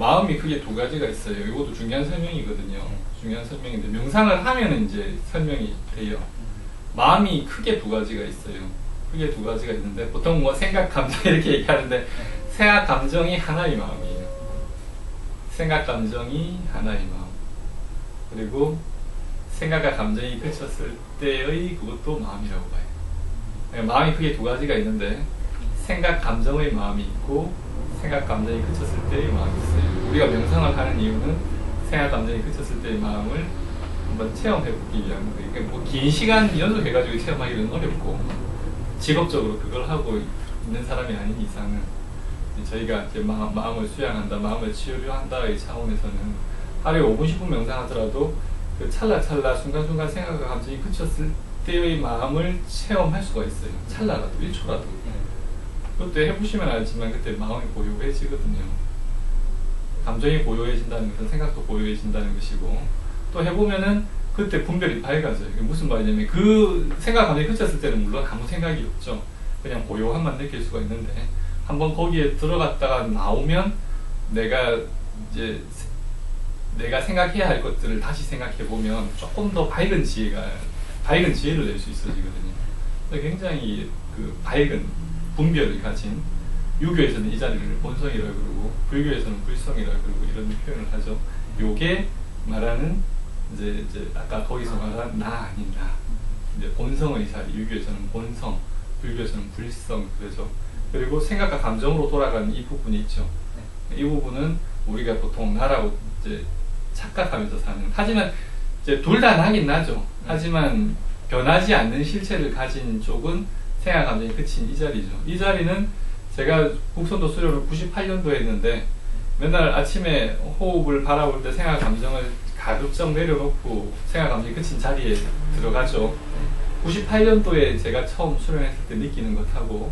마음이 크게 두 가지가 있어요. 이것도 중요한 설명이거든요. 중요한 설명인데 명상을 하면 이제 설명이 돼요. 마음이 크게 두 가지가 있어요. 크게 두 가지가 있는데 보통 뭐 생각, 감정 이렇게 얘기하는데 생각, 감정이 하나의 마음이에요. 생각, 감정이 하나의 마음. 그리고 생각과 감정이 그쳤을 때의 그것도 마음이라고 봐요. 그러니까 마음이 크게 두 가지가 있는데 생각, 감정의 마음이 있고 생각, 감정이 그쳤을 때의 마음이 있어요. 우리가 명상을 하는 이유는 생각, 감정이 그쳤을 때의 마음을 한번 체험해보기 위한 거예요. 그러니까 뭐 긴 시간 연속해가지고 체험하기는 어렵고 직업적으로 그걸 하고 있는 사람이 아닌 이상은 저희가 이제 마음을 수양한다, 마음을 치유한다의 차원에서는 하루에 5분, 10분 명상하더라도 그 찰나찰나 순간순간 생각과 감정이 그쳤을 때의 마음을 체험할 수가 있어요. 찰나라도, 1초라도. 그것도 해보시면 알지만 그때 마음이 고요해지거든요. 감정이 고요해진다는 것은 생각도 고요해진다는 것이고 또 해보면은 그때 분별이 밝아져요. 이게 무슨 말이냐면 그 생각, 감정이 그쳤을 때는 물론 아무 생각이 없죠. 그냥 고요함만 느낄 수가 있는데 한번 거기에 들어갔다가 나오면 내가 생각해야 할 것들을 다시 생각해보면 조금 더 밝은 지혜를 낼 수 있어지거든요. 굉장히 그 밝은 분별을 가진, 유교에서는 이 자리를 본성이라고 그러고 불교에서는 불성이라고 그러고 이런 표현을 하죠. 요게 말하는 이제 아까 거기서 말한 나 아닌 나, 이제 본성의 자리, 유교에서는 본성, 불교에서는 불성 그러죠. 그리고 생각과 감정으로 돌아가는 이 부분이 있죠. 이 부분은 우리가 보통 나라고 이제 착각하면서 사는. 하지만 이제 둘 다 나긴 나죠. 하지만 변하지 않는 실체를 가진 쪽은 생각, 감정이 그친 이 자리죠. 이 자리는 제가 국선도 수료를 98년도에 했는데 맨날 아침에 호흡을 바라볼 때 생각, 감정을 가급적 내려놓고 생각, 감정이 그친 자리에 들어가죠. 98년도에 제가 처음 수련했을 때 느끼는 것하고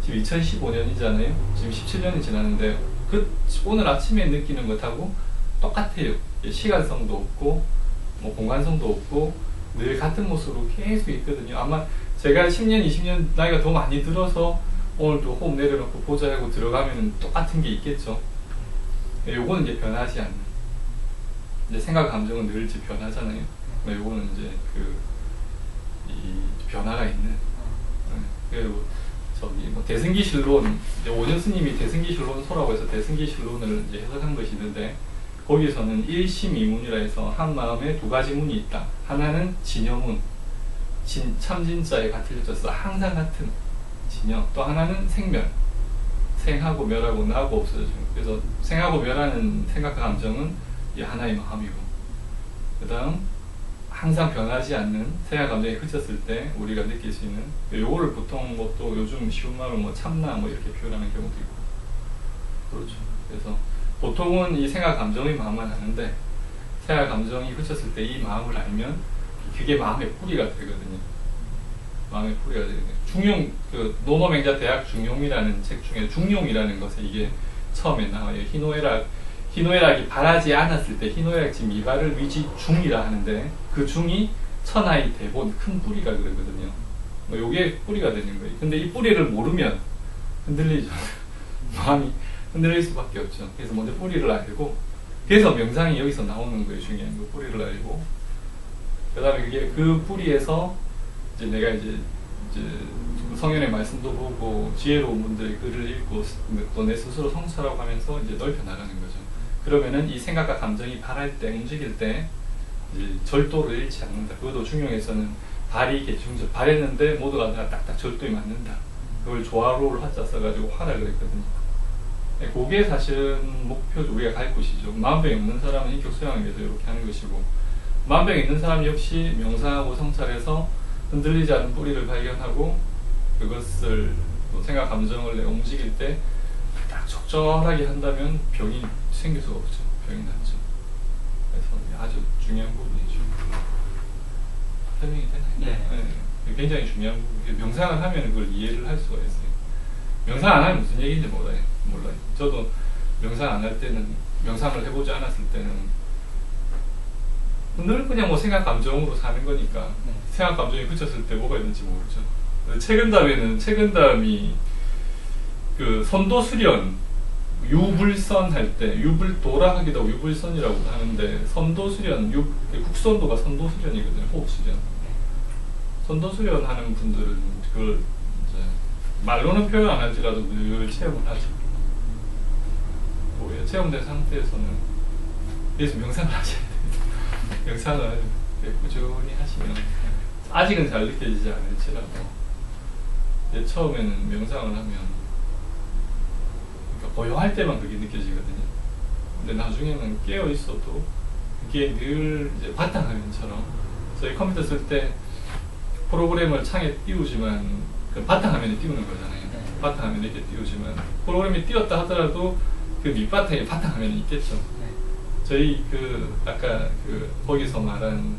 지금 2015년이잖아요. 지금 17년이 지났는데 오늘 아침에 느끼는 것하고 똑같아요. 시간성도 없고 뭐 공간성도 없고 늘 같은 모습으로 계속 있거든요. 아마 제가 10년, 20년 나이가 더 많이 들어서 오늘도 호흡 내려놓고 보자 하고 들어가면 똑같은 게 있겠죠. 요거는 이제 변하지 않는. 이제 생각, 감정은 늘 이제 변하잖아요. 요거는 이제 이 변화가 있는. 그리고 저기 뭐 대승기실론, 이제 오전 스님이 대승기실론소라고 해서 대승기실론을 이제 해석한 것이 있는데 거기서는 일심이문이라 해서 한 마음에 두 가지 문이 있다. 하나는 진여문, 참진자에 같을져서 항상 같은 진여. 또 하나는 생멸, 생하고 멸하고 나하고 없어져. 그래서 생하고 멸하는 생각과 감정은 이 하나의 마음이고, 그 다음 항상 변하지 않는 생각, 감정이 그쳤을 때 우리가 느낄 수 있는, 요거를 보통 뭐 또 요즘 쉬운 말로 뭐 참나 뭐 이렇게 표현하는 경우도 있고 그렇죠. 그래서 보통은 이 생각, 감정의 마음만 아는데 생각, 감정이 그쳤을 때 이 마음을 알면 그게 마음의 뿌리가 되거든요. 마음의 뿌리가 되거든요. 중용, 그 노노맹자 대학 중용이라는 책 중에 중용이라는 것에 이게 처음에 나와요. 희노애락이 바라지 않았을 때 희노애락지 미발을 위지 중이라 하는데 그 중이 천하의 대본, 큰 뿌리가 그러거든요. 뭐 요게 뿌리가 되는 거예요. 근데 이 뿌리를 모르면 흔들리죠. 마음이 흔들릴 수밖에 없죠. 그래서 먼저 뿌리를 알고, 그래서 명상이 여기서 나오는 거예요. 중요한 거, 뿌리를 알고. 그 다음에 그 뿌리에서 이제 내가 이제 성현의 말씀도 보고 지혜로운 분들의 글을 읽고 또 내 스스로 성찰하고 하면서 이제 넓혀 나가는 거죠. 그러면은 이 생각과 감정이 발할 때, 움직일 때 이제 절도를 잃지 않는다. 그것도 중용에서는 발이 개중절, 발했는데 모두가 다 딱딱 절도에 맞는다. 그걸 조화로를 화자 써가지고 화라 그랬거든요. 그게 사실은 목표죠. 우리가 갈 곳이죠. 마음병이 없는 사람은 인격 수양을 위해서 이렇게 하는 것이고, 마음병이 있는 사람 역시 명상하고 성찰해서 흔들리지 않은 뿌리를 발견하고 그것을 생각, 감정을 내가 움직일 때 딱 적절하게 한다면 병이 생길 수가 없죠. 병이 낫죠. 그래서 아주 중요한 부분이죠. 설명이 되나요? 네. 굉장히 중요한 부분. 명상을 하면 그걸 이해를 할 수가 있어요. 명상 안 하면 무슨 얘기인지 몰라요. 저도 명상 안 할 때는, 명상을 해보지 않았을 때는 늘 그냥 뭐 생각, 감정으로 사는 거니까 생각, 감정이 그쳤을 때 뭐가 있는지 모르죠. 최근담에는 최근담이 그 선도 수련 유불선 할 때 유불도라 하기도 하고 유불선이라고 하는데 선도수련 국선도가 선도수련이거든요. 호흡수련. 선도수련 하는 분들은 그걸 이제 말로는 표현 안 할지라도 늘 체험을 하죠. 뭐예요? 체험된 상태에서는 그래서 명상을 하셔야 됩니다. 명상을 꾸준히 하시면 아직은 잘 느껴지지 않을지라도 처음에는 명상을 하면 고요할 때만 그게 느껴지거든요. 근데 나중에는 깨어 있어도 그게 늘 이제 바탕화면처럼 저희 컴퓨터 쓸 때 프로그램을 창에 띄우지만 그 바탕화면에 띄우는 거잖아요. 바탕화면에 이렇게 띄우지만 프로그램이 띄웠다 하더라도 그 밑바탕에 바탕화면이 있겠죠. 저희 그 아까 그 거기서 말한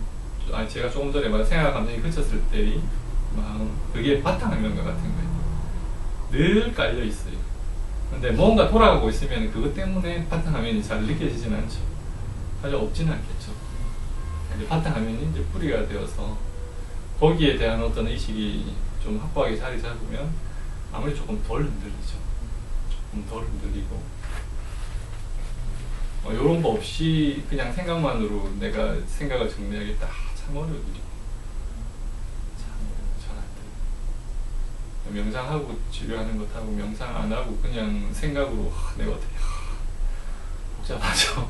제가 조금 전에 말한 생각 감정이 그쳤을 때의 마음 그게 바탕화면과 같은 거예요. 늘 깔려 있어요. 근데 뭔가 돌아가고 있으면 그것 때문에 바탕화면이 잘 느껴지진 않죠. 사실 없지는 않겠죠. 근데 바탕화면이 이제 뿌리가 되어서 거기에 대한 어떤 의식이 좀 확고하게 자리 잡으면 아무리 조금 덜 흔들리죠. 조금 덜 흔들리고 이런 거 없이 그냥 생각만으로 내가 생각을 정리하겠다. 참 어려워요. 명상하고 치료하는 것하고 명상 안 하고 그냥 생각으로 내가 어떻게 복잡하죠.